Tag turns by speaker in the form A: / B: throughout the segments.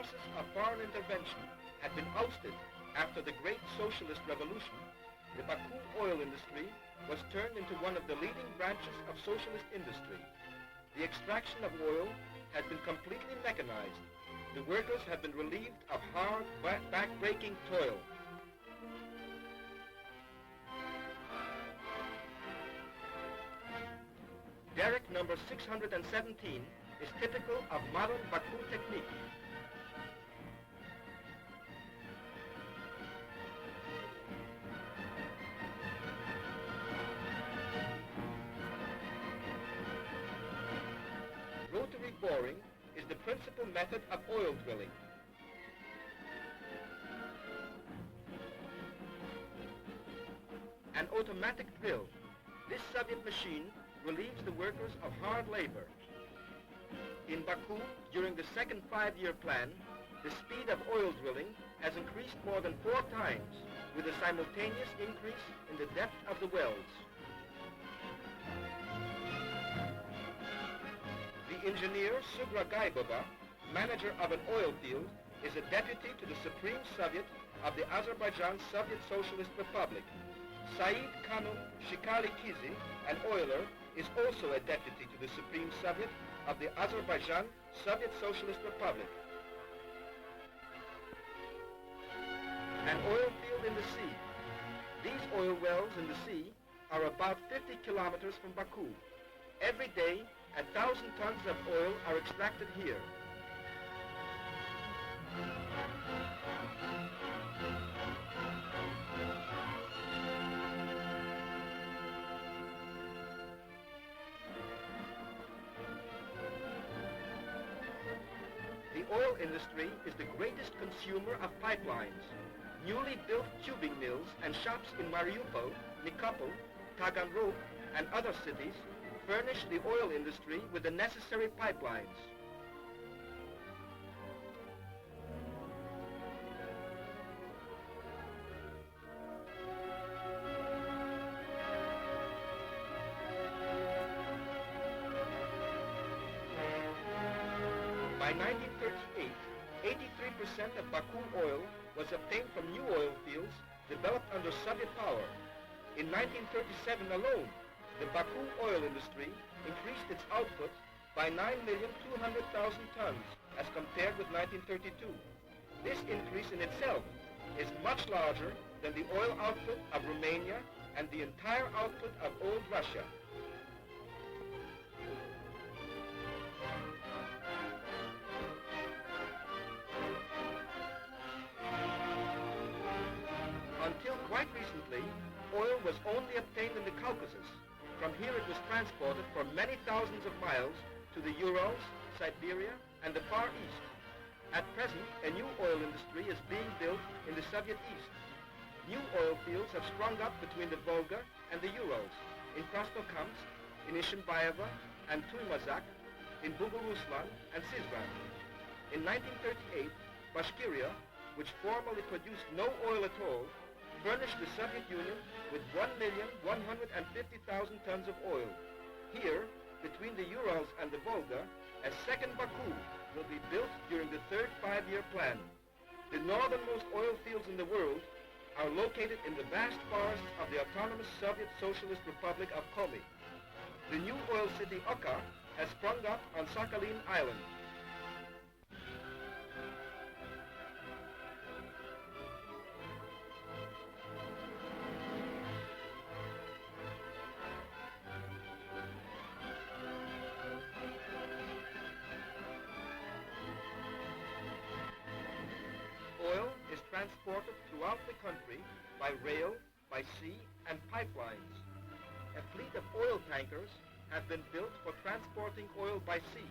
A: forces of foreign intervention had been ousted after the Great Socialist Revolution, the Baku oil industry was turned into one of the leading branches of socialist industry. The extraction of oil had been completely mechanized. The workers had been relieved of hard, back-breaking toil. Derrick number 617 is typical of modern Baku technique. Rotary boring is the principal method of oil drilling. An automatic drill. This Soviet machine relieves the workers of hard labor. In Baku, during the second five-year plan, the speed of oil drilling has increased more than 4 times, with a simultaneous increase in the depth of the wells. The engineer Sugra Gaibova, manager of an oil field, is a deputy to the Supreme Soviet of the Azerbaijan Soviet Socialist Republic. Said Kanu Shikali Kizi, an oiler, is also a deputy to the Supreme Soviet of the Azerbaijan Soviet Socialist Republic. An oil field in the sea. These oil wells in the sea are about 50 kilometers from Baku. Every day, 1,000 tons of oil are extracted here. The oil industry is the greatest consumer of pipelines. Newly built tubing mills and shops in Mariupol, Nikopol, Taganrog, and other cities furnish the oil industry with the necessary pipelines. By 1938, 83% of Baku oil was obtained from new oil fields developed under Soviet power. In 1937 alone, the Baku oil industry increased its output by 9,200,000 tons as compared with 1932. This increase in itself is much larger than the oil output of Romania and the entire output of old Russia. Until quite recently, oil was only obtained in the Caucasus. From here it was transported for many thousands of miles to the Urals, Siberia, and the Far East. At present, a new oil industry is being built in the Soviet East. New oil fields have sprung up between the Volga and the Urals, in Krasnokamsk, in Ishimbaeva and Tuymazak, in Buguruslan and Sizran. In 1938, Bashkiria, which formerly produced no oil at all, furnished the Soviet Union with 1,150,000 tons of oil. Here, between the Urals and the Volga, a second Baku will be built during the third five-year plan. The northernmost oil fields in the world are located in the vast forests of the autonomous Soviet Socialist Republic of Komi. The new oil city Oka has sprung up on Sakhalin Island. Oil is transported throughout the country by rail, by sea, and pipelines. A fleet of oil tankers have been built for transporting oil by sea.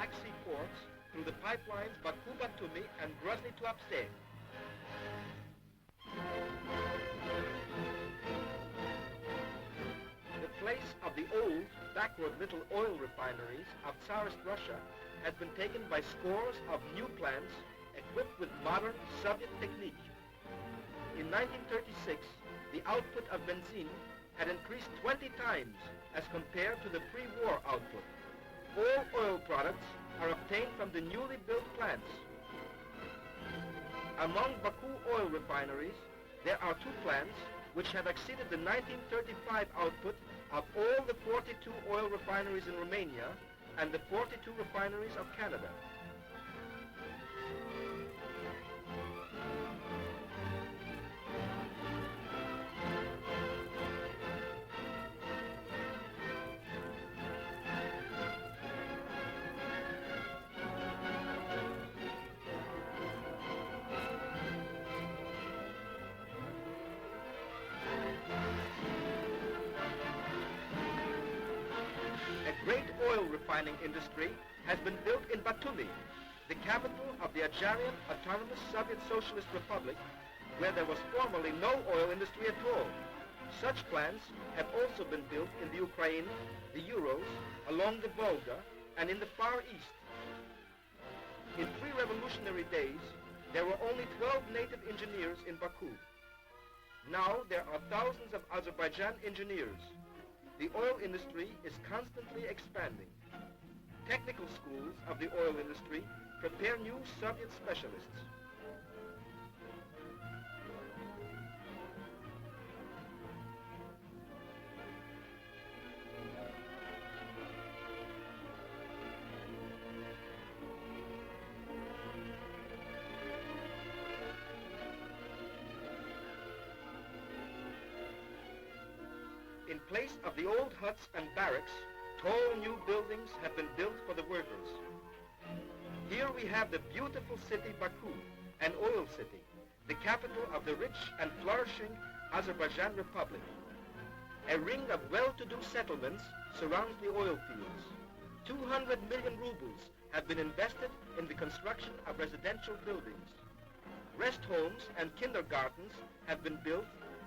A: Black Sea ports through the pipelines Baku-Batumi and Grozny-Tuapse. The place of the old, backward little oil refineries of Tsarist Russia has been taken by scores of new plants equipped with modern Soviet technique. In 1936, the output of benzene had increased 20 times as compared to the pre-war output. All oil products are obtained from the newly built plants. Among Baku oil refineries, there are two plants which have exceeded the 1935 output of all the 42 oil refineries in Romania and the 42 refineries of Canada. Great oil refining industry has been built in Batumi, the capital of the Azerbaijani Autonomous Soviet Socialist Republic, where there was formerly no oil industry at all. Such plants have also been built in the Ukraine, the Urals, along the Volga, and in the Far East. In pre-revolutionary days, there were only 12 native engineers in Baku. Now there are thousands of Azerbaijan engineers. The oil industry is constantly expanding. Technical schools of the oil industry prepare new Soviet specialists. In place of the old huts and barracks, tall new buildings have been built for the workers. Here we have the beautiful city Baku, an oil city, the capital of the rich and flourishing Azerbaijan Republic. A ring of well-to-do settlements surrounds the oil fields. 200 million rubles have been invested in the construction of residential buildings. Rest homes and kindergartens have been built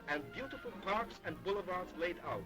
A: and beautiful parks and boulevards laid out.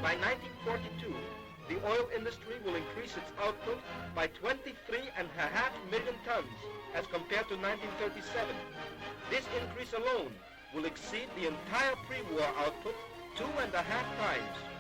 A: By 1942, the oil industry will increase its output by 23.5 million tons as compared to 1937. This increase alone will exceed the entire pre-war output 2.5 times.